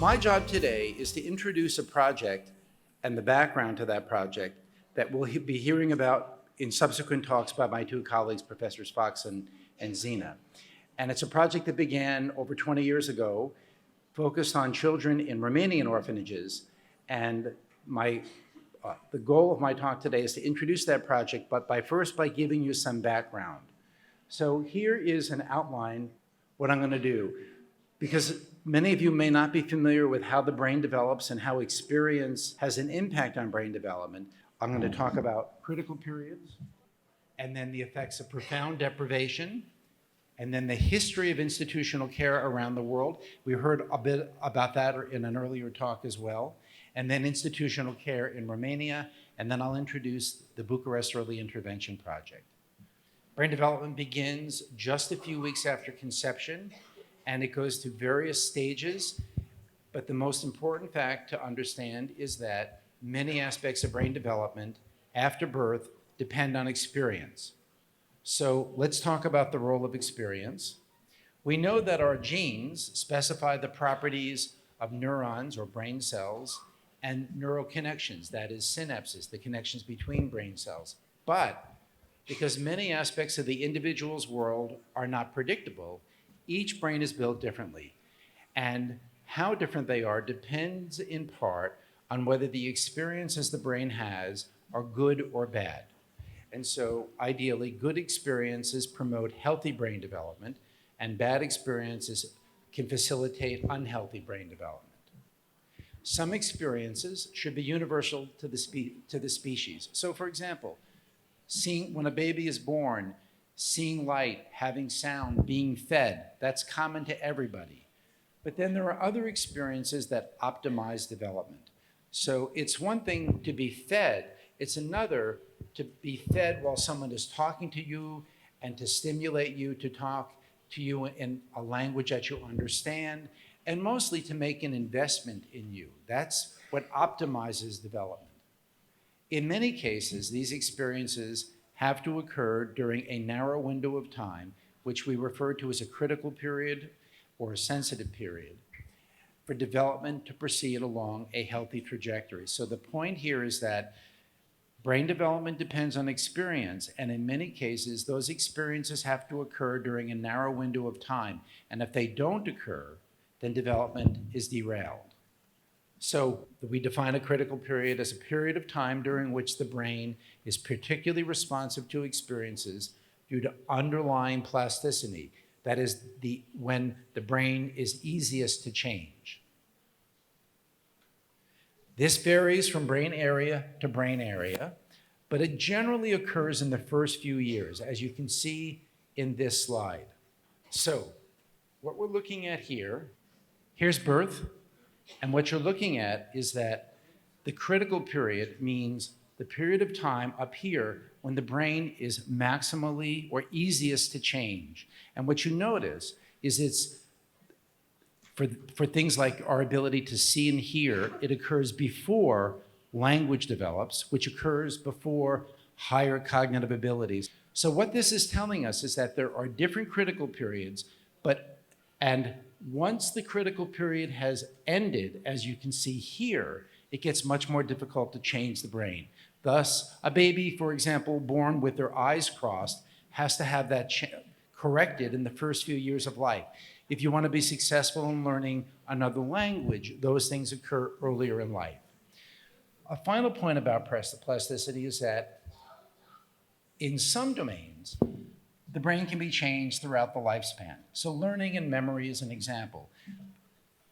My job today is to introduce a project and the background to that project that we'll be hearing about in subsequent talks by my two colleagues, Professors Fox and Zena. And it's a project that began over 20 years ago, focused on children in Romanian orphanages. And the goal of my talk today is to introduce that project, but first by giving you some background. So here is an outline what I'm going to do. Because many of you may not be familiar with how the brain develops and how experience has an impact on brain development, I'm going to talk about critical periods, and then the effects of profound deprivation, and then the history of institutional care around the world. We heard a bit about that in an earlier talk as well. And then institutional care in Romania, and then I'll introduce the Bucharest Early Intervention Project. Brain development begins just a few weeks after conception, and it goes through various stages. But the most important fact to understand is that many aspects of brain development after birth depend on experience. So let's talk about the role of experience. We know that our genes specify the properties of neurons or brain cells and neural connections, that is synapses, the connections between brain cells. But because many aspects of the individual's world are not predictable, each brain is built differently. And how different they are depends in part on whether the experiences the brain has are good or bad. And so ideally, good experiences promote healthy brain development, and bad experiences can facilitate unhealthy brain development. Some experiences should be universal to the species. So for example, when a baby is born, seeing light, having sound, being fed, that's common to everybody. But then there are other experiences that optimize development. So it's one thing to be fed, it's another to be fed while someone is talking to you and to stimulate you to talk to you in a language that you understand, and mostly to make an investment in you. That's what optimizes development. In many cases, these experiences have to occur during a narrow window of time, which we refer to as a critical period or a sensitive period, for development to proceed along a healthy trajectory. So the point here is that brain development depends on experience, and in many cases, those experiences have to occur during a narrow window of time. And if they don't occur, then development is derailed. So we define a critical period as a period of time during which the brain is particularly responsive to experiences due to underlying plasticity. That is when the brain is easiest to change. This varies from brain area to brain area, but it generally occurs in the first few years, as you can see in this slide. So what we're looking at here's birth. And what you're looking at is that the critical period means the period of time up here when the brain is maximally or easiest to change. And what you notice is it's, for things like our ability to see and hear, it occurs before language develops, which occurs before higher cognitive abilities. So what this is telling us is that there are different critical periods, and once the critical period has ended, as you can see here, it gets much more difficult to change the brain. Thus, a baby, for example, born with their eyes crossed, has to have that corrected in the first few years of life. If you want to be successful in learning another language, those things occur earlier in life. A final point about plasticity is that in some domains, the brain can be changed throughout the lifespan. So learning and memory is an example.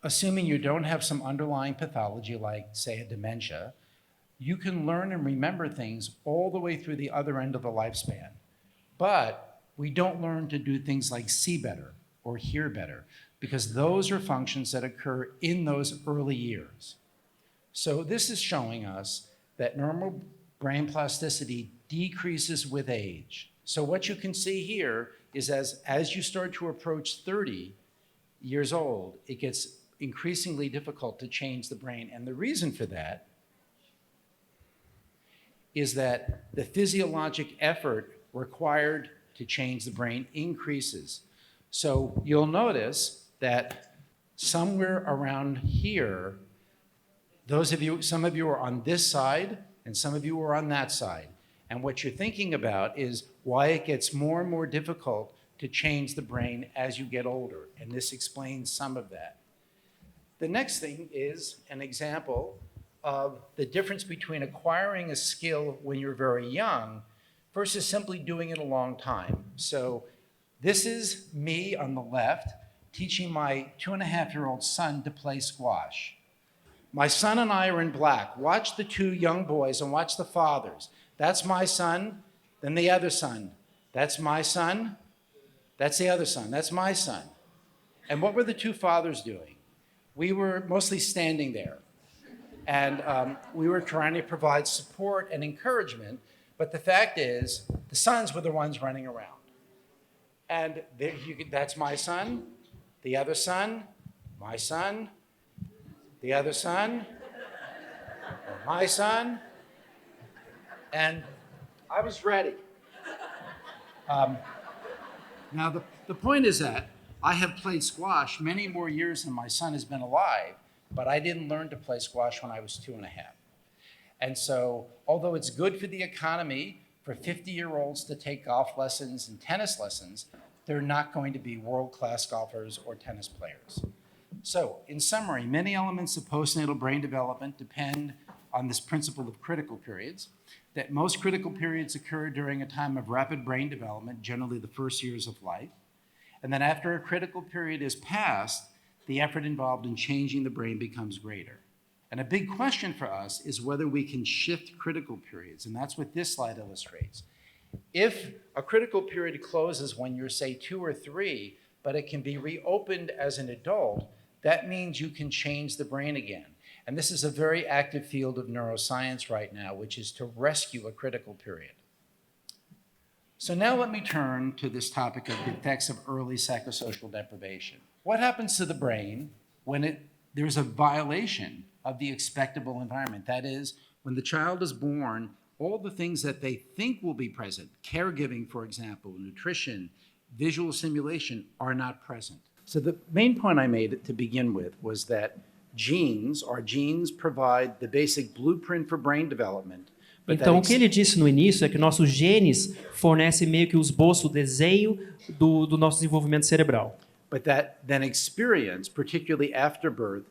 Assuming you don't have some underlying pathology like, say, a dementia, you can learn and remember things all the way through the other end of the lifespan. But we don't learn to do things like see better or hear better, because those are functions that occur in those early years. So this is showing us that normal brain plasticity decreases with age. So what you can see here is as you start to approach 30 years old, it gets increasingly difficult to change the brain. And the reason for that is that the physiologic effort required to change the brain increases. So you'll notice that somewhere around here, some of you are on this side and some of you are on that side. And what you're thinking about is why it gets more and more difficult to change the brain as you get older. And this explains some of that. The next thing is an example of the difference between acquiring a skill when you're very young versus simply doing it a long time. So this is me on the left teaching my 2.5-year-old son to play squash. My son and I are in black. Watch the two young boys and watch the fathers. That's my son, then the other son. That's my son, that's the other son, that's my son. And what were the two fathers doing? We were mostly standing there. And we were trying to provide support and encouragement, but the fact is, the sons were the ones running around. And that's my son, the other son, my son, the other son, my son, and I was ready. Now, the point is that I have played squash many more years than my son has been alive, but I didn't learn to play squash when I was 2.5. And so, although it's good for the economy for 50-year-olds to take golf lessons and tennis lessons, they're not going to be world-class golfers or tennis players. So, in summary, many elements of postnatal brain development depend on this principle of critical periods, that most critical periods occur during a time of rapid brain development, generally the first years of life, and then after a critical period is passed, the effort involved in changing the brain becomes greater. And a big question for us is whether we can shift critical periods, and that's what this slide illustrates. If a critical period closes when you're, say, 2 or 3, but it can be reopened as an adult, that means you can change the brain again. And this is a very active field of neuroscience right now, which is to rescue a critical period. So now let me turn to this topic of the effects of early psychosocial deprivation. What happens to the brain when there's a violation of the expectable environment? That is, when the child is born, all the things that they think will be present, caregiving, for example, nutrition, visual stimulation, are not present. So the main point I made to begin with was that our genes provide the basic blueprint for brain development. Então, o que ele disse no início é que nossos genes fornecem meio que o esboço, o desenho do nosso desenvolvimento cerebral. But that then experience, particularly after birth,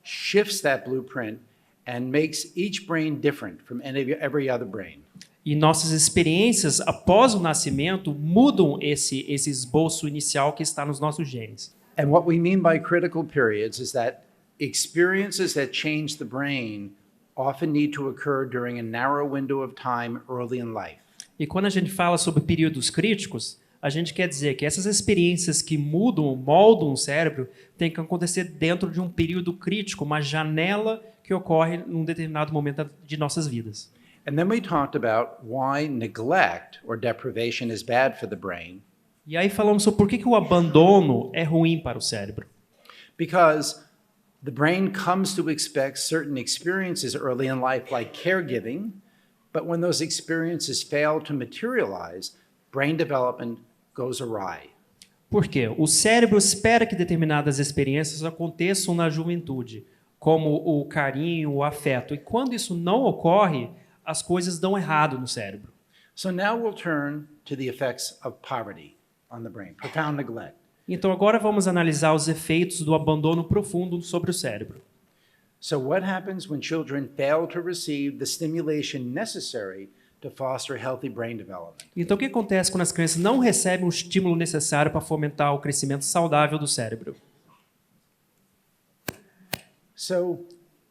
shifts that blueprint and makes each brain different from every other brain. E nossas experiências após o nascimento mudam esse esboço inicial que está nos nossos genes. And what we mean by critical periods is that experiences that change the brain often need to occur during a narrow window of time early in life. E quando a gente fala sobre períodos críticos, a gente quer dizer que essas experiências que mudam, moldam o cérebro, têm que acontecer dentro de um período crítico, uma janela que ocorre num determinado momento de nossas vidas. And then we talked about why neglect or deprivation is bad for the brain. E aí falamos sobre por que o abandono é ruim para o cérebro. Because the brain comes to expect certain experiences early in life, like caregiving, but when those experiences fail to materialize, brain development goes awry. Por quê? O cérebro espera que determinadas experiências aconteçam na juventude, como o carinho, o afeto. E quando isso não ocorre, as coisas dão errado no cérebro. So now we'll turn to the effects of poverty on the brain, profound neglect. Então agora vamos analisar os efeitos do abandono profundo sobre o cérebro. So what happens when children fail to receive the stimulation necessary to foster healthy brain development? Então o que acontece quando as crianças não recebem o estímulo necessário para fomentar o crescimento saudável do cérebro? So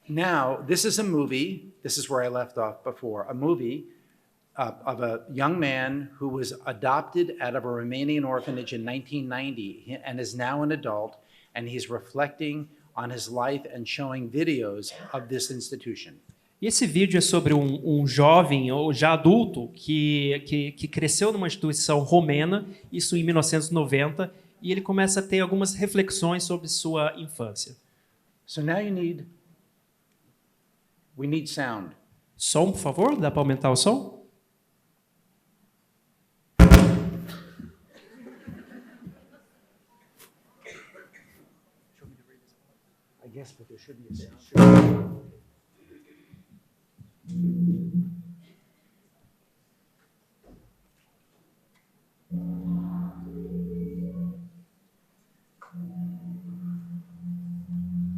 now this is a movie, this is where I left off before, a movie of a young man who was adopted out of a Romanian orphanage in 1990 and is now an adult, and he's reflecting on his life and showing videos of this institution. E esse vídeo é sobre um jovem, ou já adulto, que cresceu numa instituição romena, isso em 1990, e ele começa a ter algumas reflexões sobre sua infância. So now we need sound. Som, por favor, dá para aumentar o som? Yes, but there should be a sound.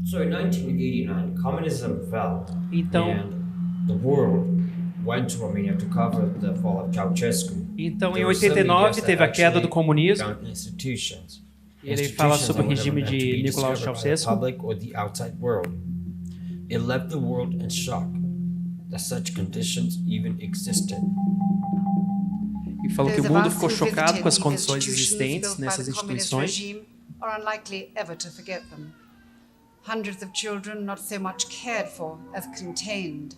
So in 1989, communism fell, Então, and the world went to Romania to cover the fall of Ceausescu. então em There were some 89 leaders teve a that queda do actually comunismo. found institutions. Ele fala sobre o regime Institutions that de were never Nicolau meant to be Ceausescu. discovered by the public or the outside world. It left the world in shock that such conditions even existed. E falou que Those o of mundo us ficou who chocado visited com as these condições institutions existentes built by nessas the communist instituições. regime are unlikely ever to forget them. Hundreds of children not so much cared for as contained.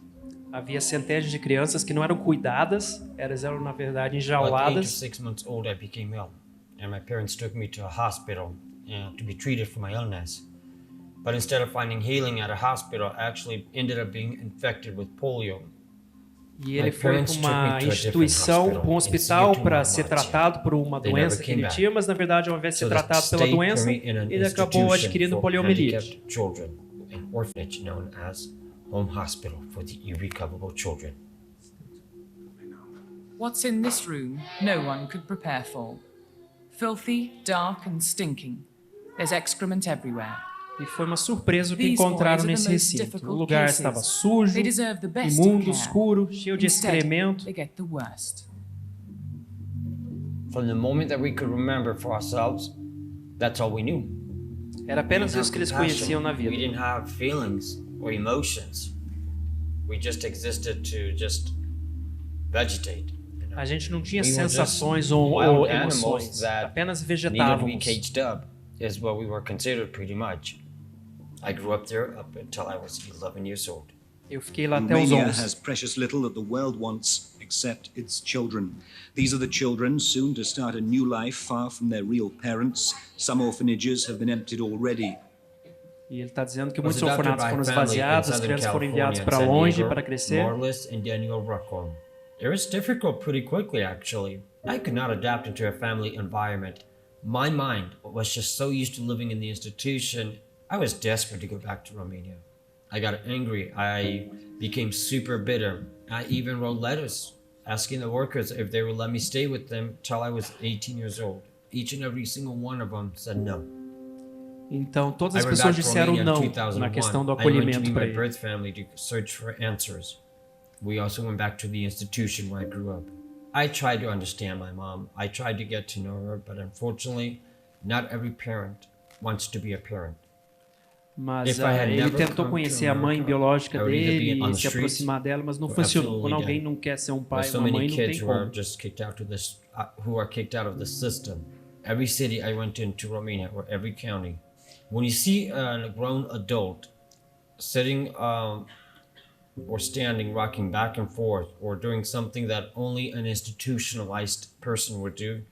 Havia centenas de crianças que não eram cuidadas, elas eram, na verdade, At 8 to enjauladas. 6 months old, I became ill, and my parents took me to a hospital to be treated for my illness. But instead of finding healing at a hospital, I actually ended up being infected with polio. E ele foi para uma instituição, para um hospital, para ser tratado por uma doença que ele tinha, mas, na verdade, ao invés de ser tratado pela doença, ele acabou adquirindo poliomielite. Children, an orphanage known as Home Hospital for the Irrecoverable Children. What's in this room, no one could prepare for. Filthy, dark and stinking. There's excrement everywhere. E foi uma surpresa o que These encontraram boys are nesse the most recinto. O difficult lugar cases. estava sujo, They deserve the best imundo, of care. escuro, cheio de Instead, excremento. they get the worst. From the moment that we could remember for ourselves, that's all we knew. Era apenas isso que eles conheciam na We vida. didn't have feelings or emotions. We just existed to just vegetate. You know? A gente não tinha We were just sensações ou wild animals emoções, that apenas Needed to be vegetávamos. caged up is what we were considered pretty much. I grew up there up until I was 11 years old. Eu fiquei lá até os Romania 11. has precious little that the world wants except its children. These are the children soon to start a new life far from their real parents. Some orphanages have been emptied already. E ele está dizendo que I was muitos adopted orfanatos by a foram family in esvaziados, as Southern crianças foram California enviadas in para San longe Diego, para crescer. Morris and Daniel Rackham. It was difficult pretty quickly, actually. I could not adapt into a family environment. My mind was just so used to living in the institution, I was desperate to go back to Romania. I got angry. I became super bitter. I even wrote letters asking the workers if they would let me stay with them till I was 18 years old. Each and every single one of them said no. Então, todas I as went pessoas back to disseram Romania in não na 2001. questão do I went to acolhimento meet para my ele. birth family to search for answers. We also went back to the institution where I grew up. I tried to understand my mom. I tried to get to know her, but unfortunately, not every parent wants to be a parent. Mas If I had ele never tentou come conhecer to a mãe America, biológica I would either dele be on e the se streets aproximar dela, mas não or funcionou. absolutely Quando alguém dead. não quer ser um pai There's so ou uma mãe, many não kids tem who are como. just kicked out of this, who are kicked out of the system. Every city I went into Romania or every county, when you see a grown adult sitting or standing, rocking back and forth, or doing something that only an institutionalized person would do,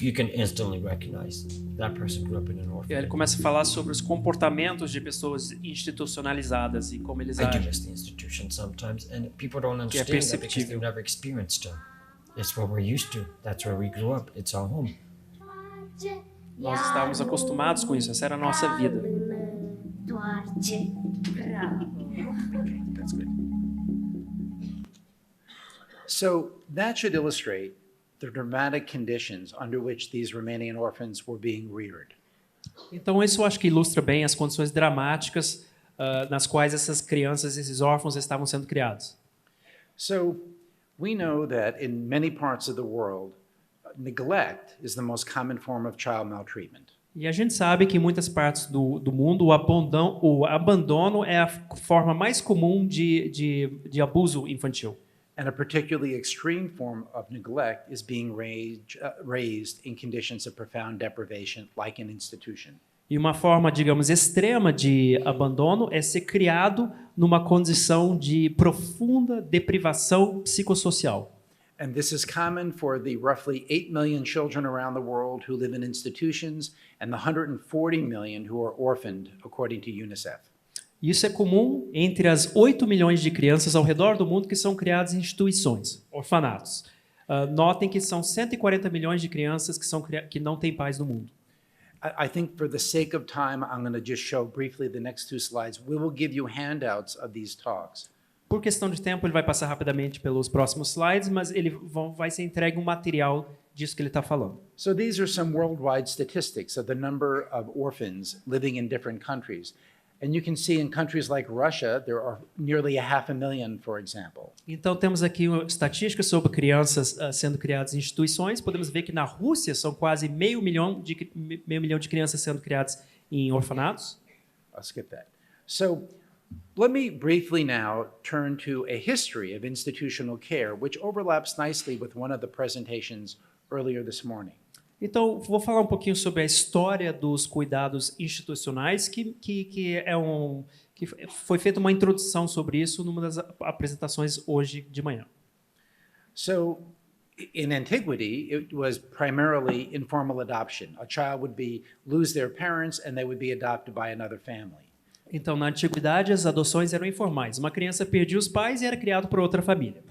you can instantly recognize that person grew up in an E aí orphanage. ele começa a falar sobre os comportamentos de pessoas institucionalizadas e como eles I do agem. miss the institution sometimes, and people don't Que é understand that because perceptível. they've never experienced it. It's what we're used to. That's where we grew up. It's our home. Nós estávamos acostumados com isso, essa era a nossa vida. That's good. So that should illustrate the dramatic conditions under which these Romanian orphans were being reared. Então isso eu acho que ilustra bem as condições dramáticas nas quais essas crianças, esses órfãos estavam sendo criados. So we know that in many parts of the world, neglect is the most common form of child maltreatment. E a gente sabe que em muitas partes do mundo o abandono é a forma mais comum de abuso infantil. And a particularly extreme form of neglect is being raised in conditions of profound deprivation, like an institution. E uma forma, digamos, extrema de abandono é ser criado numa condição de profunda deprivação psicossocial. And this is common for the roughly 8 million children around the world who live in institutions and the 140 million who are orphaned, according to UNICEF. Isso é comum entre as 8 milhões de crianças ao redor do mundo que são criadas em instituições, orfanatos. Notem que são 140 milhões de crianças que não têm pais no mundo. I think for the sake of time, I'm going to just show briefly the next two slides. We will give you handouts of these talks. Por questão de tempo, ele vai passar rapidamente pelos próximos slides, mas vai ser entregue um material disso que ele está falando. So these are some worldwide statistics of the number of orphans living in different countries. And you can see in countries like Russia, there are nearly 500,000, for example. Então, temos aqui estatísticas sobre crianças sendo criadas em instituições. Podemos ver que na Rússia são quase meio milhão de crianças sendo criadas em orfanatos. I'll skip that. So let me briefly now turn to a history of institutional care, which overlaps nicely with one of the presentations earlier this morning. Então, vou falar um pouquinho sobre a história dos cuidados institucionais, que foi feita uma introdução sobre isso numa das apresentações hoje de manhã. So, in antiquity, it was primarily informal adoption. A child would lose their parents and they would be adopted by another family. Então, na antiguidade, as adoções eram informais. Uma criança perdia os pais e era criado por outra família.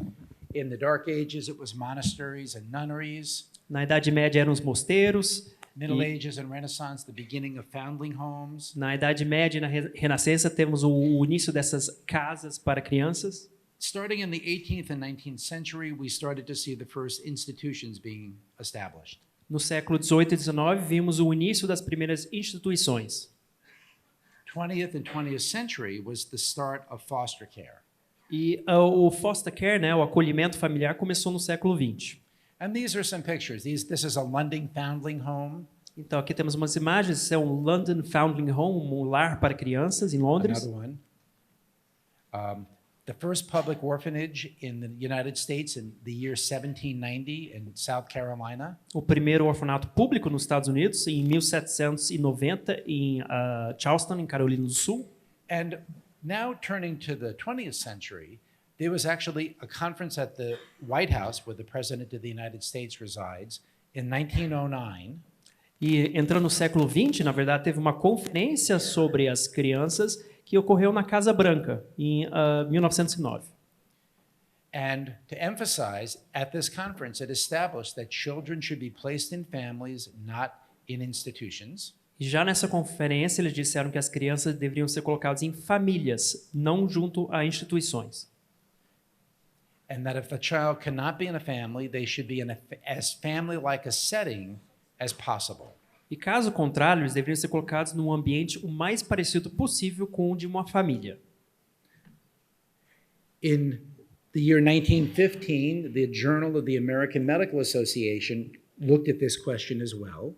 In the Dark Ages, it was monasteries and nunneries. Na Idade Média eram os mosteiros. Middle Ages and Renaissance, the beginning of foundling homes. Na Idade Média e na Renascença temos o início dessas casas para crianças. Starting in the 18th and 19th century, we started to see the first institutions being established. No século 18 e 19 vimos o início das primeiras instituições. 20th and 20th century was the start of foster care. E o foster care, né, o acolhimento familiar, começou no século 20. And these are some pictures. This is a London foundling home. Então aqui temos umas imagens. Esse é um London Foundling Home, um lar para crianças em Londres. Another one. The first public orphanage in the United States in the year 1790 in South Carolina. O primeiro orfanato público nos Estados Unidos em 1790 em Charleston, em Carolina do Sul. And now turning to the 20th century, there was actually a conference at the White House where the President of the United States resides in 1909. E entrando no século 20, na verdade, teve uma conferência sobre as crianças que ocorreu na Casa Branca em 1909. And to emphasize, at this conference, it established that children should be placed in families, not in institutions. E já nessa conferência, eles disseram que as crianças deveriam ser colocadas em famílias, não junto a instituições. And that if a child cannot be in a family, they should be in as family-like a setting as possible. E caso contrário, eles deveriam ser colocados num ambiente o mais parecido possível com o de uma família. In the year 1915, the Journal of the American Medical Association looked at this question as well.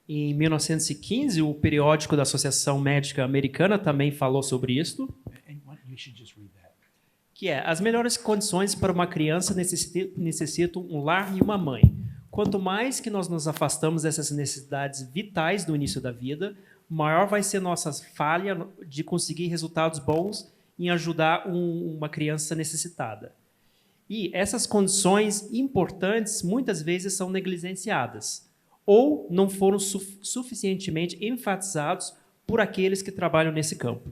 Em 1915, o periódico da Associação Médica Americana também falou sobre isto. You should just read that. Que é, as melhores condições para uma criança necessitam um lar e uma mãe. Quanto mais que nós nos afastamos dessas necessidades vitais do início da vida, maior vai ser nossa falha de conseguir resultados bons em ajudar uma criança necessitada. E essas condições importantes muitas vezes são negligenciadas ou não foram suficientemente enfatizados por aqueles que trabalham nesse campo.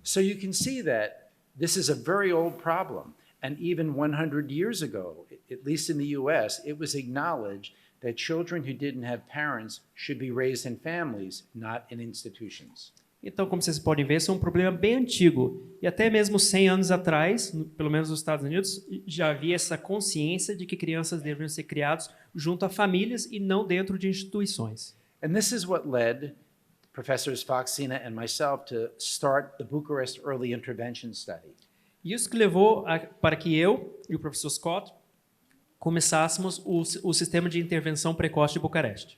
So you can see that this is a very old problem. And even 100 years ago, at least in the US, it was acknowledged that children who didn't have parents should be raised in families, not in institutions. Então, como vocês podem ver, isso é um problema bem antigo. E até mesmo 100 anos atrás, pelo menos nos Estados Unidos, já havia essa consciência de que crianças deveriam ser criadas junto a famílias e não dentro de instituições. And this is what led Professors Foxina and myself to start the Bucharest Early Intervention Study. Isso que levou para que eu e o professor Scott começássemos o sistema de intervenção precoce de Bucareste.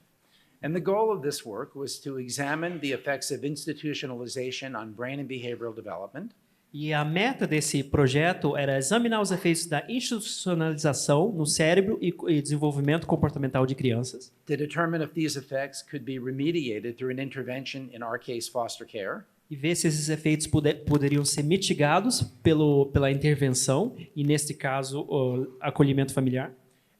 And the goal of this work was to examine the effects of institutionalization on brain and behavioral development. E a meta desse projeto era examinar os efeitos da institucionalização no cérebro e desenvolvimento comportamental de crianças. To determine if these effects could be remediated through an intervention, in our case, foster care. E ver se esses efeitos poderiam ser mitigados pela intervenção, e neste caso, o acolhimento familiar.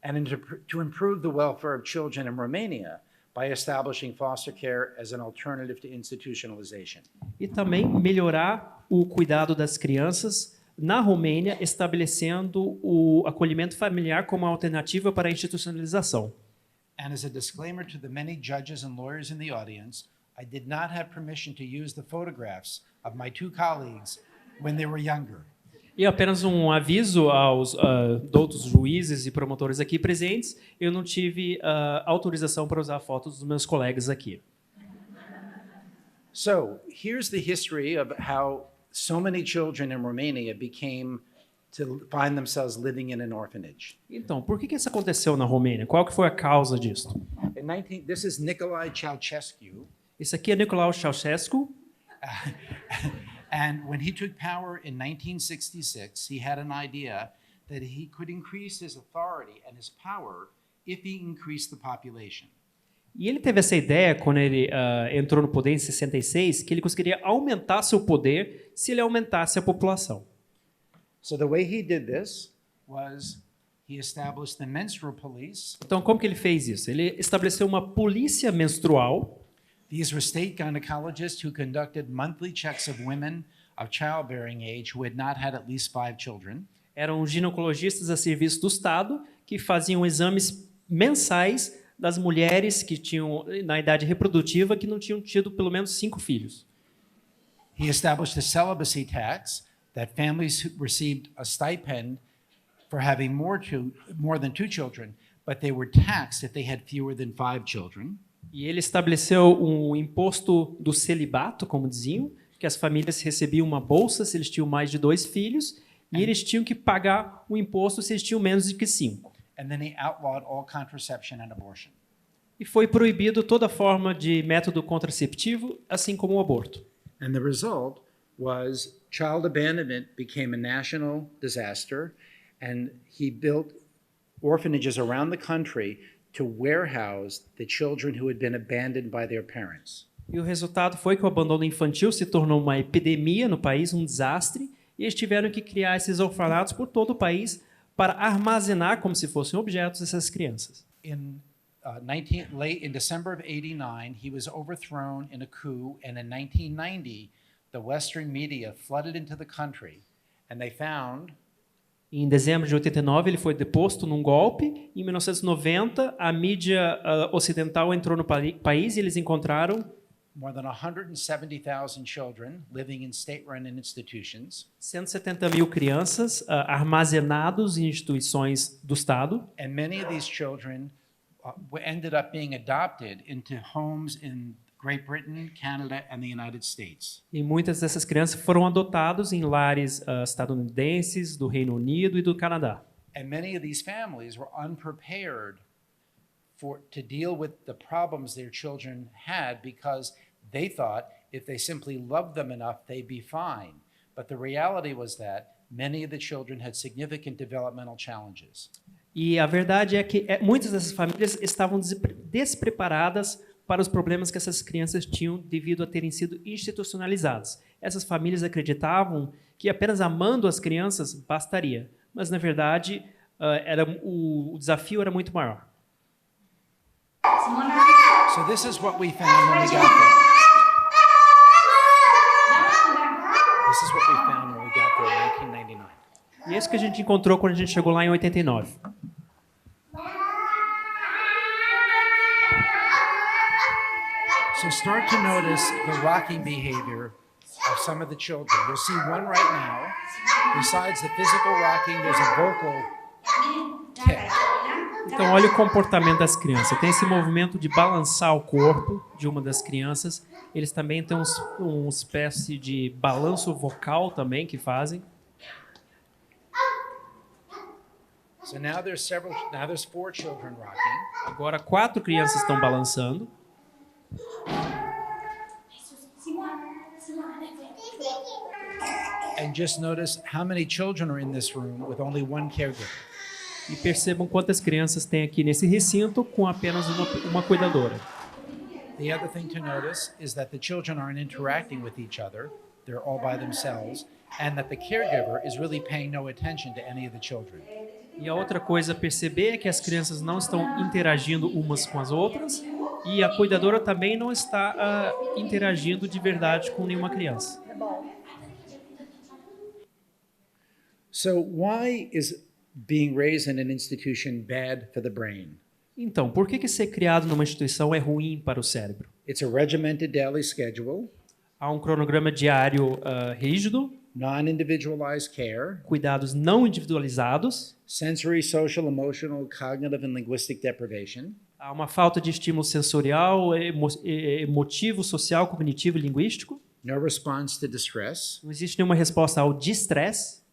And to improve the welfare of children in Romania by establishing foster care as an alternative to institutionalization. E também melhorar o cuidado das crianças na Romênia, estabelecendo o acolhimento familiar como alternativa para a institucionalização. And as a disclaimer to the many judges and lawyers in the audience, I did not have permission to use the photographs of my two colleagues when they were younger. E apenas um aviso aos outros juízes e promotores aqui presentes, eu não tive autorização para usar fotos dos meus colegas aqui. So here's the history of how so many children in Romania became to find themselves living in an orphanage. Então, por que isso aconteceu na Romênia? Qual que foi a causa disso? This is Nicolae Ceausescu, Esse aqui é Nicolae Ceausescu. and when he took power in 1966, he had an idea that he could increase his authority and his power if he increased the population. E ele teve essa ideia quando ele entrou no poder em 66, que ele conseguiria aumentar seu poder se ele aumentasse a população. So the way he did this was he established the menstrual police. Então, como que ele fez isso? Ele estabeleceu uma polícia menstrual. These were state gynecologists who conducted monthly checks of women of childbearing age who had not had at least 5 children. Eram ginecologistas a serviço do Estado que faziam exames mensais das mulheres que tinham na idade reprodutiva que não tinham tido pelo menos 5 filhos. He established a celibacy tax that families received a stipend for having more than 2 children, but they were taxed if they had fewer than 5 children. E ele estabeleceu um imposto do celibato, como diziam, que as famílias recebiam uma bolsa se eles tinham mais de 2 filhos, e eles tinham que pagar o imposto se eles tinham menos de que 5. And then he outlawed all contraception and abortion. E foi proibido toda forma de método contraceptivo, assim como o aborto. And the result was child abandonment became a national disaster, and he built orphanages around the country to warehouse the children who had been abandoned by their parents. E o resultado foi que o abandono infantil se tornou uma epidemia no país, um desastre, e eles tiveram que criar esses orfanatos por todo o país para armazenar, como se fossem objetos, essas crianças. In December of 89, he was overthrown in a coup, and in 1990, the Western media flooded into the country, and they found. Em dezembro de 89, ele foi deposto num golpe. Em 1990, a mídia ocidental entrou no país e eles encontraram more than 170,000 children living in state-run institutions. 170 mil crianças armazenados em instituições do Estado. And many of these children ended up being adopted into homes in Great Britain, Canada, and the United States. E muitas dessas crianças foram adotados em lares estadunidenses, do Reino Unido e do Canadá. And many of these families were unprepared to deal with the problems their children had because they thought if they simply loved them enough, they'd be fine. But the reality was that many of the children had significant developmental challenges. E a verdade é que muitas dessas famílias estavam despreparadas para os problemas que essas crianças tinham devido a terem sido institucionalizadas. Essas famílias acreditavam que apenas amando as crianças bastaria, mas na verdade o desafio era muito maior. So this is what we found when we got there. This is what we found when we got there in 1999. E é isso que a gente encontrou quando a gente chegou lá em 89. So start to notice the rocking behavior of some of the children. You'll see one right now. Besides the physical rocking, there's a vocal tick. Então, olha o comportamento das crianças. Tem esse movimento de balançar o corpo de uma das crianças. Eles também têm uma espécie de balanço vocal também que fazem. So now there's 4 children rocking. Agora 4 crianças estão balançando. And just notice how many children are in this room with only one caregiver. E percebam quantas crianças tem aqui nesse recinto com apenas uma cuidadora. The other thing to notice is that the children aren't interacting with each other. They're all by themselves. And that the caregiver is really paying no attention to any of the children. E a outra coisa a perceber é que as crianças não estão interagindo umas com as outras e a cuidadora também não está interagindo de verdade com nenhuma criança. So why is being raised in an institution bad for the brain? Então, por que ser criado numa instituição é ruim para o cérebro? It's a regimented daily schedule, Há um cronograma diário rígido, non-individualized care, cuidados não individualizados, sensory, social, emotional, cognitive, and linguistic deprivation, há uma falta de estímulo sensorial, emotivo, social, cognitivo e linguístico, no response to distress, não existe nenhuma resposta ao distresse,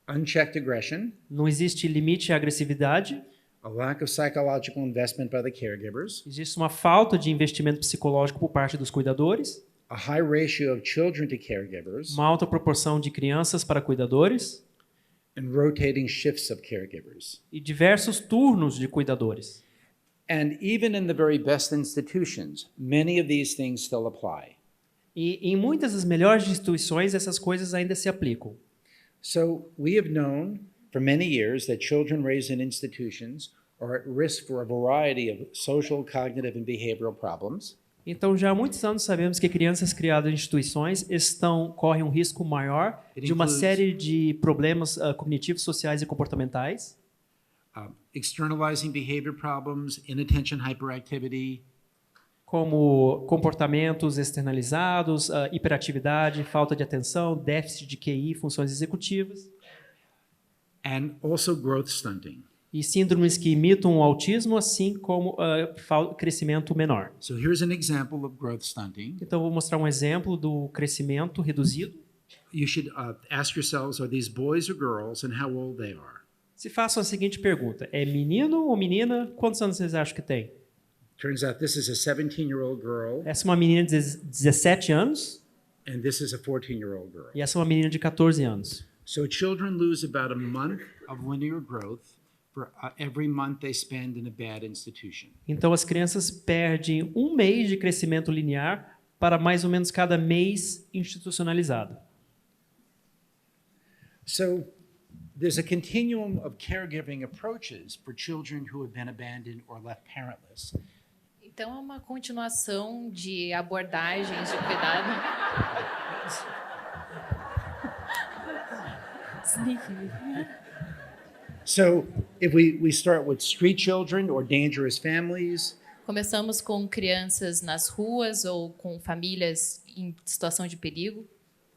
unchecked aggression, não existe limite à agressividade, a lack of psychological investment by the caregivers, existe uma falta de investimento psicológico por parte dos cuidadores, a high ratio of children to caregivers, uma alta proporção de crianças para cuidadores and rotating shifts of caregivers. e diversos turnos de cuidadores. And even in the very best institutions, many of these things still apply. E em muitas das melhores instituições, essas coisas ainda se aplicam. So we have known for many years that children raised in institutions are at risk for a variety of social, cognitive, and behavioral problems. Então, já há muitos anos sabemos que crianças criadas em instituições correm um risco maior de uma série de problemas cognitivos, sociais e comportamentais, Externalizing behavior problems, inattention hyperactivity, como comportamentos externalizados, hiperatividade, falta de atenção, déficit de QI, funções executivas, and also growth stunting. e síndromes que imitam o autismo, assim como crescimento menor. So here's an example of growth stunting. Então, vou mostrar um exemplo do crescimento reduzido. You should ask yourselves, are these boys or girls and how old they are? Se façam a seguinte pergunta: é menino ou menina? Quantos anos vocês acham que tem? Turns out this is a 17-year-old girl Essa é uma menina de 17 anos and this is a 14-year-old girl. e essa é uma menina de 14 anos. So children lose about a month of linear growth for every month they spend in a bad institution. Então, as crianças perdem um mês de crescimento linear para mais ou menos cada mês institucionalizado. So there's a continuum of caregiving approaches for children who have been abandoned or left parentless. Então, é uma continuação de abordagens de cuidado. So if we start with street children or dangerous families, Começamos com crianças nas ruas ou com famílias em situação de perigo,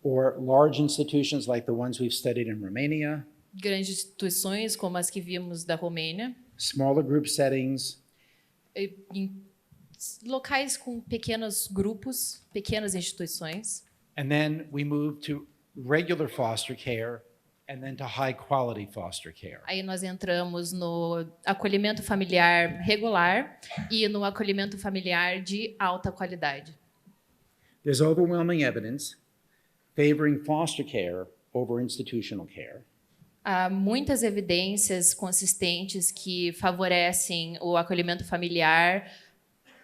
or large institutions like the ones we've studied in Romania, grandes instituições como as que vimos da Romênia, smaller group settings, em locais com pequenos grupos, pequenas instituições. and then we move to regular foster care and then to high quality foster care. Aí nós entramos no acolhimento familiar regular e no acolhimento familiar de alta qualidade. There's overwhelming evidence favoring foster care over institutional care. Há muitas evidências consistentes que favorecem o acolhimento familiar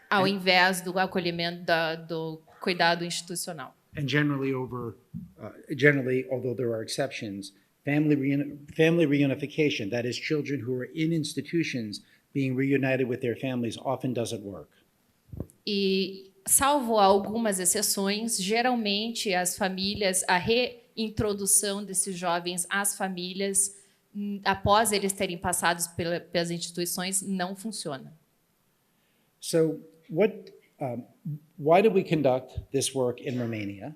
ao invés do acolhimento do cuidado institucional. And generally, although there are exceptions, family reunification, that is, children who are in institutions being reunited with their families, often doesn't work. E, salvo algumas exceções, geralmente as famílias, a reintrodução desses jovens às famílias, após eles terem passado pelas instituições, não funciona. So, why did we conduct this work in Romania?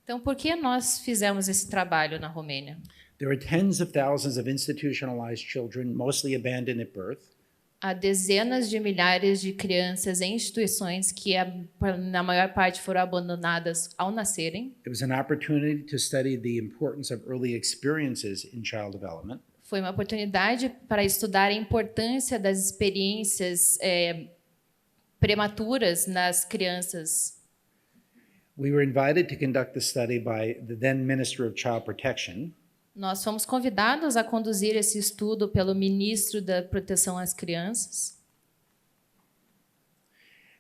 Então, por que nós fizemos esse trabalho na Romênia? There are tens of thousands of institutionalized children, mostly abandoned at birth. Há dezenas de milhares de crianças em instituições que, na maior parte, foram abandonadas ao nascerem. It was an opportunity to study the importance of early experiences in child development. Foi uma oportunidade para estudar a importância das experiências prematuras nas crianças. We were invited to conduct the study by the then Minister of Child Protection. Nós fomos convidados a conduzir esse estudo pelo ministro da Proteção às Crianças.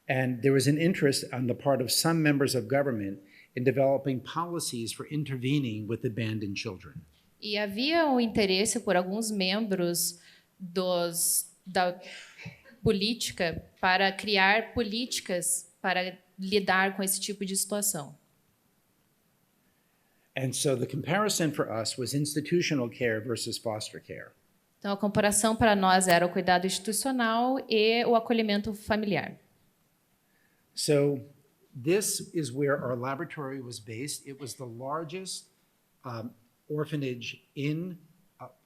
And there was an interest on the part of some members of government in developing policies for intervening with abandoned children. E havia o interesse por alguns membros da política para criar políticas para lidar com esse tipo de situação. And so the comparison for us was institutional care versus foster care. Então, a comparação para nós era o cuidado institucional e o acolhimento familiar. So this is where our laboratory was based. It was the largest orphanage in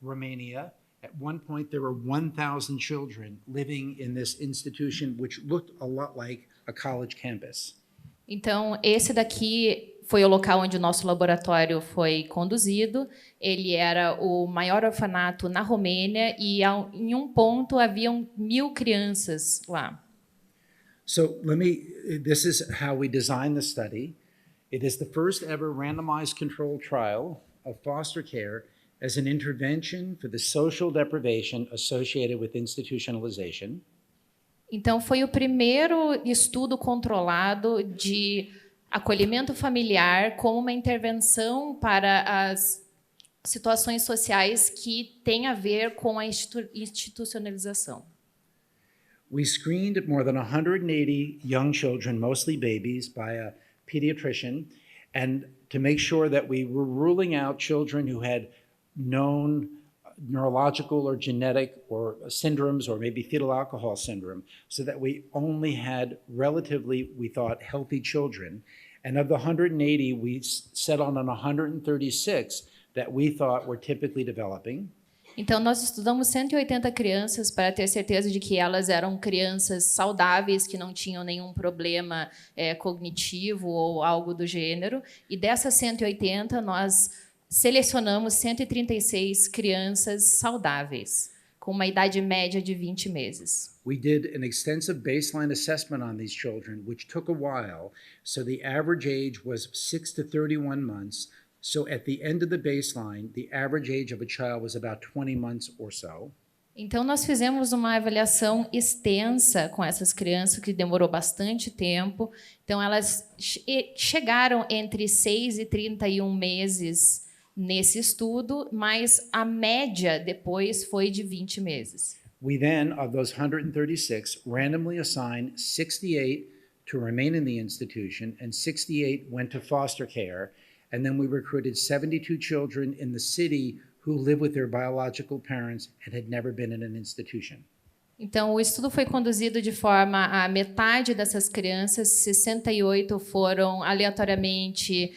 Romania. At one point, there were 1,000 children living in this institution, which looked a lot like a college campus. Então, esse daqui foi o local onde o nosso laboratório foi conduzido. Ele era o maior orfanato na Romênia e, em um ponto, haviam 1.000 crianças lá. So this is how we designed the study. It is the first ever randomized controlled trial of foster care as an intervention for the social deprivation associated with institutionalization. Então, foi o primeiro estudo controlado de acolhimento familiar como uma intervenção para as situações sociais que têm a ver com a institucionalização. We screened more than 180 young children, mostly babies, by a pediatrician, and to make sure that we were ruling out children who had known neurological or genetic or syndromes or maybe fetal alcohol syndrome, so that we only had relatively, we thought, healthy children. And of the 180, we settled on 136 that we thought were typically developing. Então, nós estudamos 180 crianças para ter certeza de que elas eram crianças saudáveis, que não tinham nenhum problema cognitivo ou algo do gênero. E dessas 180, nós selecionamos 136 crianças saudáveis, com uma idade média de 20 meses. We did an extensive baseline assessment on these children, which took a while. So the average age was 6 to 31 months. So at the end of the baseline, the average age of a child was about 20 months or so. Então, nós fizemos uma avaliação extensa com essas crianças, que demorou bastante tempo. Então, elas chegaram entre 6 e 31 meses nesse estudo, mas a média depois foi de 20 meses. We then, of those 136, randomly assigned 68 to remain in the institution, and 68 went to foster care. And then we recruited 72 children in the city who live with their biological parents and had never been in an institution. Então, o estudo foi conduzido de forma a metade dessas crianças, 68 foram aleatoriamente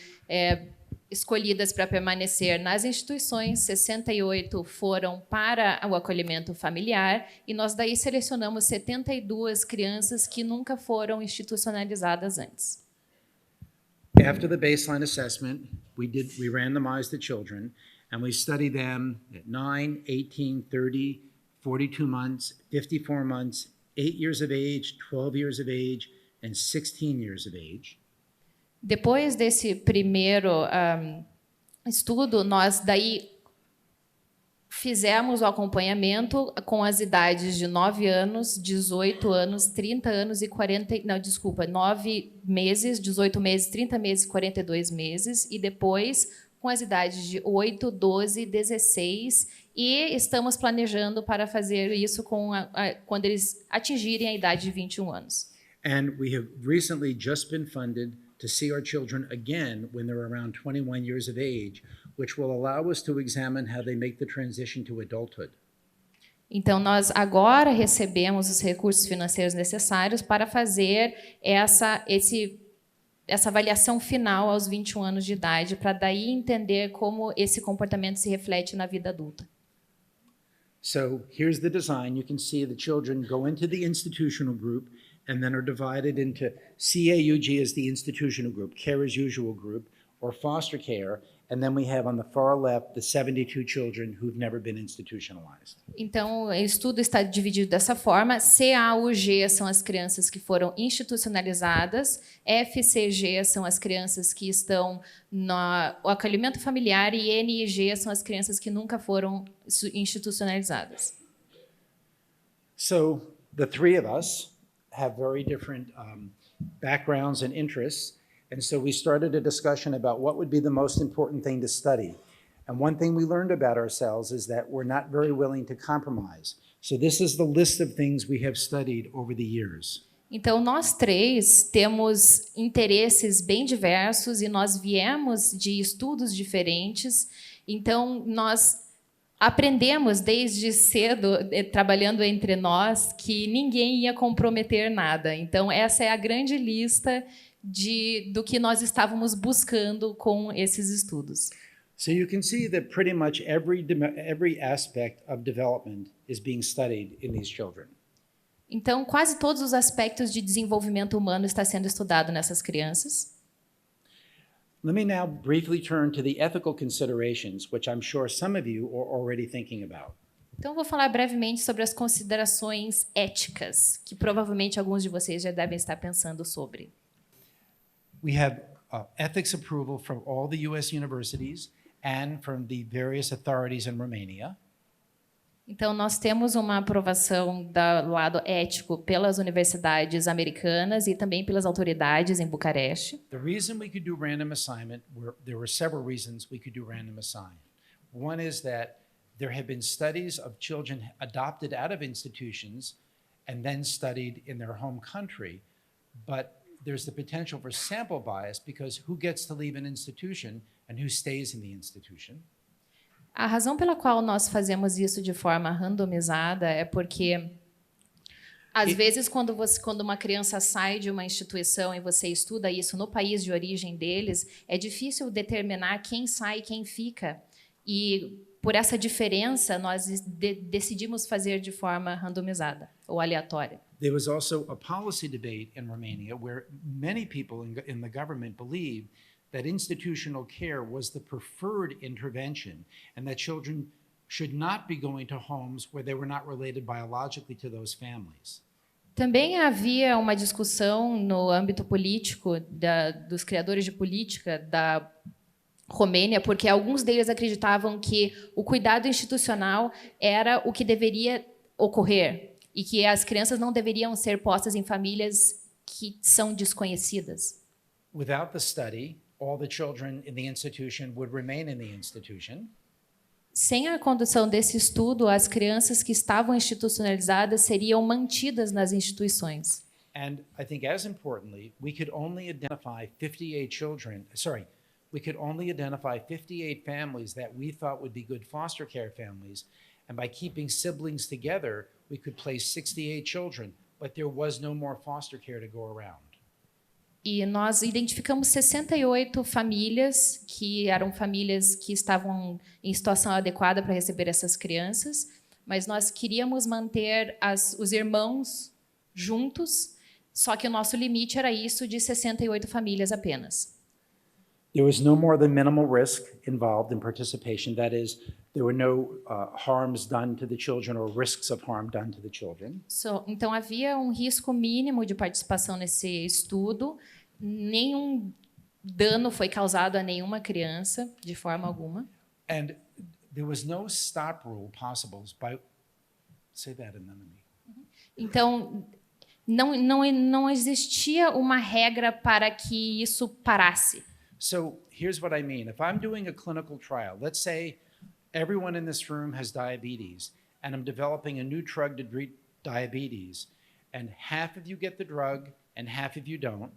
escolhidas para permanecer nas instituições, 68 foram para o acolhimento familiar, e nós daí selecionamos 72 crianças que nunca foram institucionalizadas antes. After the baseline assessment, we randomized the children, and we studied them at 9, 18, 30, 42 months, 54 months, 8 years of age, 12 years of age, and 16 years of age. Depois desse primeiro estudo, nós daí fizemos o acompanhamento com as idades de 9 anos, 18 anos, 30 anos e 9 meses, 18 meses, 30 meses e 42 meses, e depois com as idades de 8, 12, 16, e estamos planejando para fazer isso quando eles atingirem a idade de 21 anos. And we have recently just been funded to see our children again when they're around 21 years of age, which will allow us to examine how they make the transition to adulthood. Então, nós agora recebemos os recursos financeiros necessários para fazer essa avaliação final aos 21 anos de idade, para daí entender como esse comportamento se reflete na vida adulta. So here's the design. You can see the children go into the institutional group and then are divided into CAUG as the institutional group, care as usual group, or foster care, and then we have on the far left the 72 children who've never been institutionalized. Então, o estudo está dividido dessa forma. CAUG são as crianças que foram institucionalizadas, FCG são as crianças que estão no acolhimento familiar e NIG são as crianças que nunca foram institucionalizadas. So the three of us have very different backgrounds and interests. And so we started a discussion about what would be the most important thing to study. And one thing we learned about ourselves is that we're not very willing to compromise. So this is the list of things we have studied over the years. Então, nós três temos interesses bem diversos e nós viemos de estudos diferentes. Então, nós Aprendemos desde cedo, trabalhando entre nós, que ninguém ia comprometer nada. Então, essa é a grande lista do que nós estávamos buscando com esses estudos. So you can see that pretty much every aspect of development is being studied in these children. Então, quase todos os aspectos de desenvolvimento humano está sendo estudado nessas crianças. Let me now briefly turn to the ethical considerations, which I'm sure some of you are already thinking about. Então, vou falar brevemente sobre as considerações éticas, que provavelmente alguns de vocês já devem estar pensando sobre. We have ethics approval from all the U.S. universities and from the various authorities in Romania. Então, nós temos uma aprovação do lado ético pelas universidades americanas e também pelas autoridades em Bucareste. The reason we could do random assignment, there were several reasons we could do random assignment. One is that there have been studies of children adopted out of institutions and then studied in their home country, but there's the potential for sample bias because who gets to leave an institution and who stays in the institution? A razão pela qual nós fazemos isso de forma randomizada é porque, às vezes, quando uma criança sai de uma instituição e você estuda isso no país de origem deles, é difícil determinar quem sai e quem fica. E, por essa diferença, nós decidimos fazer de forma randomizada ou aleatória. There was also a policy debate in Romania where many people in the government believed that institutional care was the preferred intervention and that children should not be going to homes where they were not related biologically to those families. Também havia uma discussão no âmbito político dos criadores de política da Romênia, porque alguns deles acreditavam que o cuidado institucional era o que deveria ocorrer e que as crianças não deveriam ser postas em famílias que são desconhecidas. Without the study, all the children in the institution would remain in the institution. Sem a condução desse estudo, as crianças que estavam institucionalizadas seriam mantidas nas instituições. And I think as importantly, we could only identify 58 families that we thought would be good foster care families. And by keeping siblings together, we could place 68 children, but there was no more foster care to go around. E nós identificamos 68 famílias que eram famílias que estavam em situação adequada para receber essas crianças, mas nós queríamos manter os irmãos juntos, só que o nosso limite era isso de 68 famílias apenas. There was no more than minimal risk involved in participation. That is, there were no harms done to the children or risks of harm done to the children. Então, havia um risco mínimo de participação nesse estudo. Nenhum dano foi causado a nenhuma criança, de forma alguma. And there was no stop rule possible by... Say that and then me. Então, não existia uma regra para que isso parasse. So here's what I mean. If I'm doing a clinical trial, let's say everyone in this room has diabetes, and I'm developing a new drug to treat diabetes, and half of you get the drug and half of you don't.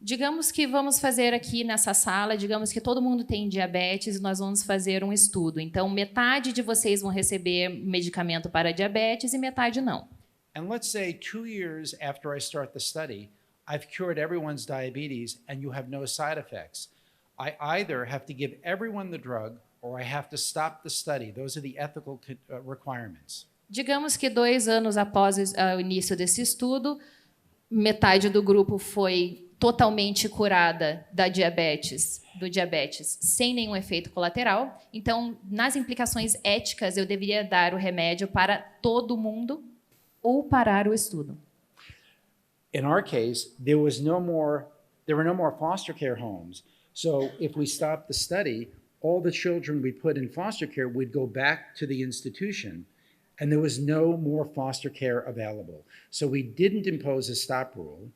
Digamos que vamos fazer aqui nessa sala, digamos que todo mundo tem diabetes e nós vamos fazer um estudo. Então, metade de vocês vão receber medicamento para diabetes e metade não. And let's say 2 years after I start the study, I've cured everyone's diabetes and you have no side effects. I either have to give everyone the drug or I have to stop the study. Those are the ethical requirements. Digamos que 2 anos após o início desse estudo, metade do grupo foi totalmente curada do diabetes, sem nenhum efeito colateral. Então, nas implicações éticas, eu deveria dar o remédio para todo mundo ou parar o estudo. In our case, there were no more foster care homes. So if we stopped the study, all the children we put in foster care would go back to the institution, and there was no more foster care available. So we didn't impose a stop rule.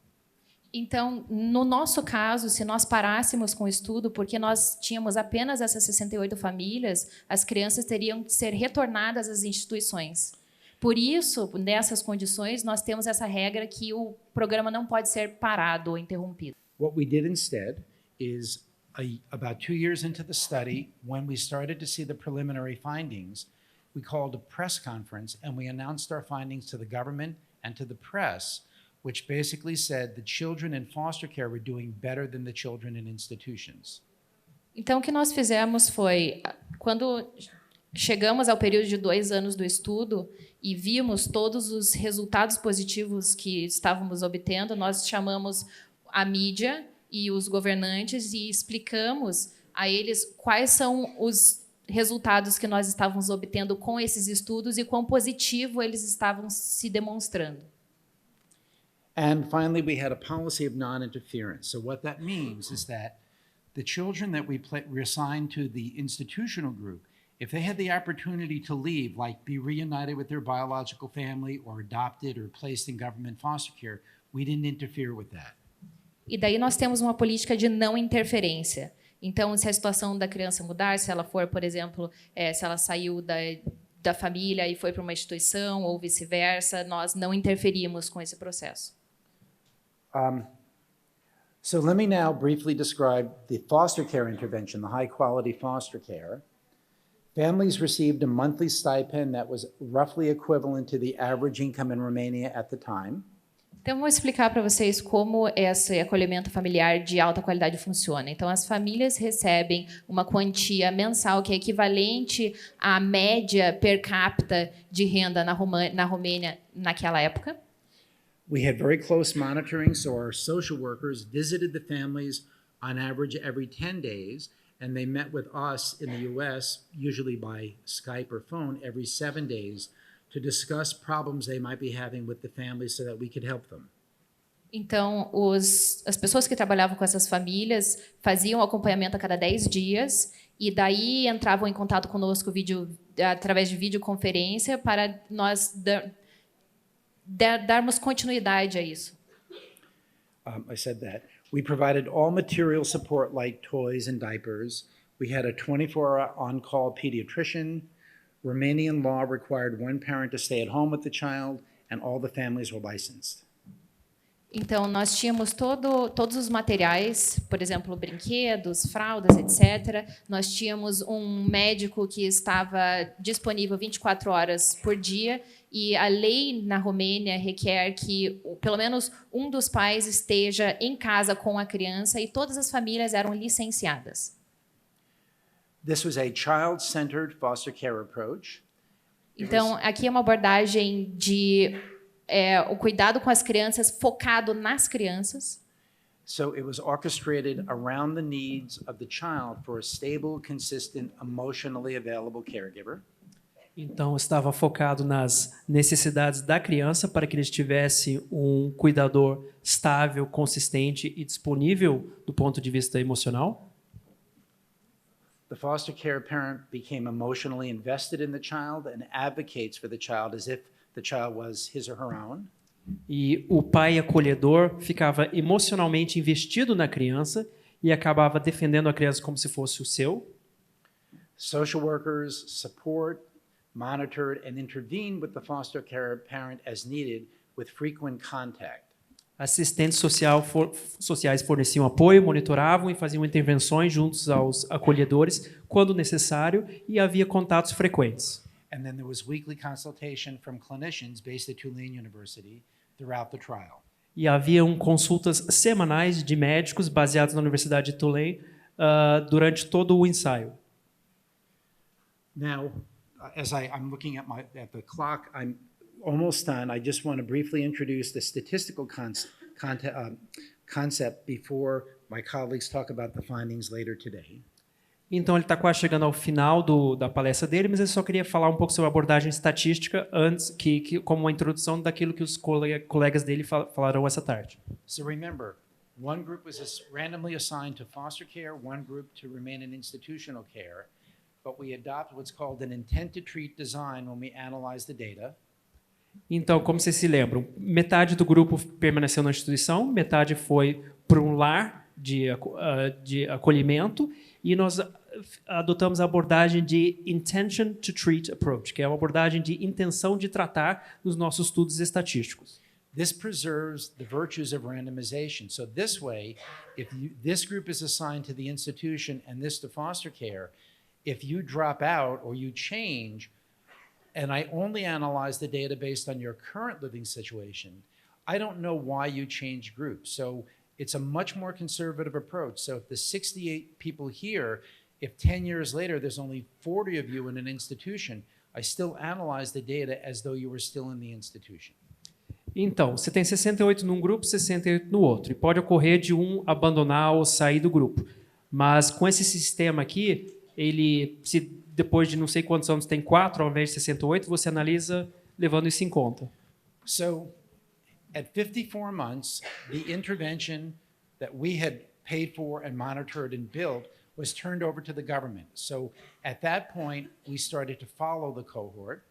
Então, no nosso caso, se nós parássemos com o estudo, porque nós tínhamos apenas essas 68 famílias, as crianças teriam que ser retornadas às instituições. Por isso, nessas condições, nós temos essa regra que o programa não pode ser parado ou interrompido. What we did instead is, about 2 years into the study, when we started to see the preliminary findings, we called a press conference and we announced our findings to the government and to the press, which basically said the children in foster care were doing better than the children in institutions. Então, o que nós fizemos foi, quando chegamos ao período de 2 anos do estudo e vimos todos os resultados positivos que estávamos obtendo, nós chamamos a mídia e os governantes e explicamos a eles quais são os resultados que nós estávamos obtendo com esses estudos e quão positivo eles estavam se demonstrando. And finally, we had a policy of non-interference. So what that means is that the children that we assigned to the institutional group, if they had the opportunity to leave, like be reunited with their biological family or adopted or placed in government foster care, we didn't interfere with that. E daí nós temos uma política de não interferência. Então, se a situação da criança mudar, se ela for, por exemplo, se ela saiu da família e foi para uma instituição ou vice-versa, nós não interferimos com esse processo. So let me now briefly describe the foster care intervention, the high-quality foster care. Families received a monthly stipend that was roughly equivalent to the average income in Romania at the time. Então, vou explicar para vocês como esse acolhimento familiar de alta qualidade funciona. Então, as famílias recebem uma quantia mensal que é equivalente à média per capita de renda na Romênia naquela época. We had very close monitoring, so our social workers visited the families on average every 10 days, and they met with us in the US, usually by Skype or phone, every 7 days, to discuss problems they might be having with the families so that we could help them. Então, as pessoas que trabalhavam com essas famílias faziam acompanhamento a cada 10 dias e daí entravam em contato conosco através de videoconferência para nós darmos continuidade a isso. I said that. We provided all material support like toys and diapers. We had a 24-hour on-call pediatrician. Romanian law required one parent to stay at home with the child, and all the families were licensed. Então, nós tínhamos todos os materiais, por exemplo, brinquedos, fraldas, etc. Nós tínhamos um médico que estava disponível 24 horas por dia, e a lei na Romênia requer que pelo menos um dos pais esteja em casa com a criança, e todas as famílias eram licenciadas. This was a child-centered foster care approach. Então, aqui é uma abordagem de o cuidado com as crianças focado nas crianças. So it was orchestrated around the needs of the child for a stable, consistent, emotionally available caregiver. Então, estava focado nas necessidades da criança para que eles tivessem um cuidador estável, consistente e disponível do ponto de vista emocional. The foster care parent became emotionally invested in the child and advocates for the child as if the child was his or her own. E o pai acolhedor ficava emocionalmente investido na criança e acabava defendendo a criança como se fosse o seu. Social workers support, monitored, and intervened with the foster care parent as needed with frequent contact. Assistentes sociais forneciam apoio, monitoravam e faziam intervenções juntos aos acolhedores quando necessário, e havia contatos frequentes. And then there was weekly consultation from clinicians based at Tulane University throughout the trial. E haviam consultas semanais de médicos baseados na Universidade de Tulane durante todo o ensaio. Now, as I'm looking at the clock, I'm almost done. I just want to briefly introduce the statistical concept before my colleagues talk about the findings later today. Então, ele está quase chegando ao final da palestra dele, mas eu só queria falar um pouco sobre a abordagem estatística antes, como uma introdução daquilo que os colegas dele falarão essa tarde. So remember, one group was randomly assigned to foster care, one group to remain in institutional care, but we adopted what's called an intent to treat design when we analyze the data. Então, como vocês se lembram, metade do grupo permaneceu na instituição, metade foi para um lar de acolhimento, e nós adotamos a abordagem de intention to treat approach, que é uma abordagem de intenção de tratar nos nossos estudos estatísticos. This preserves the virtues of randomization. So this way, if this group is assigned to the institution and this to foster care, if you drop out or you change, and I only analyze the data based on your current living situation, I don't know why you changed groups. So it's a much more conservative approach. So if the 68 people here, if 10 years later there's only 40 of you in an institution, I still analyze the data as though you were still in the institution. Então, você tem 68 num grupo, 68 no outro. E pode ocorrer de um abandonar ou sair do grupo. Mas com esse sistema aqui, ele, se depois de não sei quantos anos tem 4 ao invés de 68, você analisa levando isso em conta. So at 54 months, the intervention that we had paid for and monitored and built was turned over to the government. So at that point, we started to follow the cohort.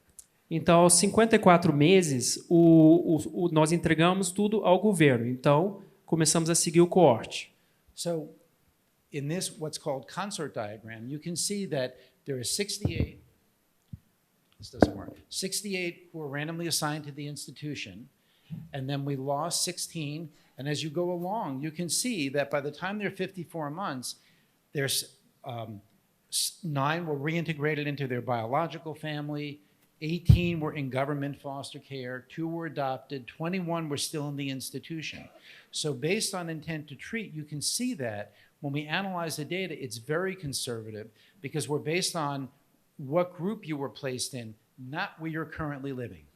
Então, aos 54 meses, nós entregamos tudo ao governo. Então, começamos a seguir o coorte. So in this, what's called consort diagram, you can see that there are 68, this doesn't work, 68 who were randomly assigned to the institution, and then we lost 16, and as you go along, you can see that by the time they're 54 months, there's 9 were reintegrated into their biological family, 18 were in government foster care, 2 were adopted, 21 were still in the institution. So based on intent to treat, you can see that when we analyze the data, it's very conservative because we're based on what group you were placed in, not where you're currently living.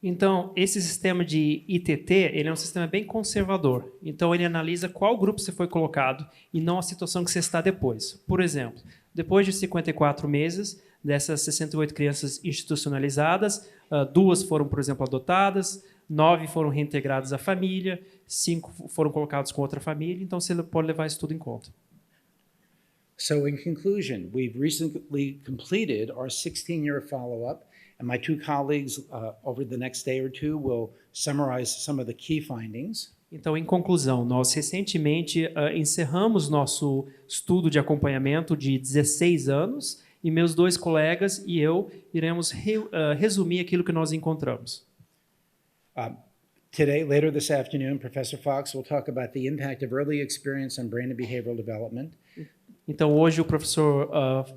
Então, esse sistema de ITT, ele é um sistema bem conservador. Então, ele analisa qual grupo você foi colocado e não a situação que você está depois. Por exemplo, depois de 54 meses, dessas 68 crianças institucionalizadas, 2 foram, por exemplo, adotadas, 9 foram reintegradas à família, 5 foram colocados com outra família, então você pode levar isso tudo em conta. So in conclusion, we've recently completed our 16-year follow-up, and my 2 colleagues over the next day or 2 will summarize some of the key findings. Então, em conclusão, nós recentemente encerramos nosso estudo de acompanhamento de 16 anos e meus 2 colegas e eu iremos resumir aquilo que nós encontramos. Today, later this afternoon, Professor Fox will talk about the impact of early experience on brain and behavioral development. Então, hoje o professor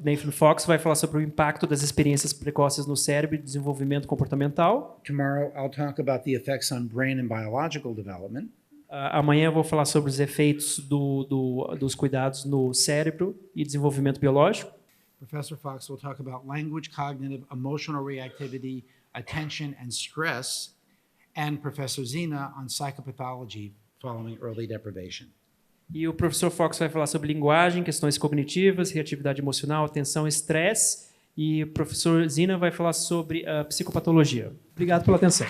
Nathan Fox vai falar sobre o impacto das experiências precoces no cérebro e desenvolvimento comportamental. Tomorrow, I'll talk about the effects on brain and biological development. Amanhã eu vou falar sobre os efeitos dos cuidados no cérebro e desenvolvimento biológico. Professor Fox will talk about language, cognitive, emotional reactivity, attention, and stress, and Professor Zina on psychopathology following early deprivation. E o professor Fox vai falar sobre linguagem, questões cognitivas, reatividade emocional, atenção, estresse. E o professor Zina vai falar sobre psicopatologia. Obrigado pela atenção.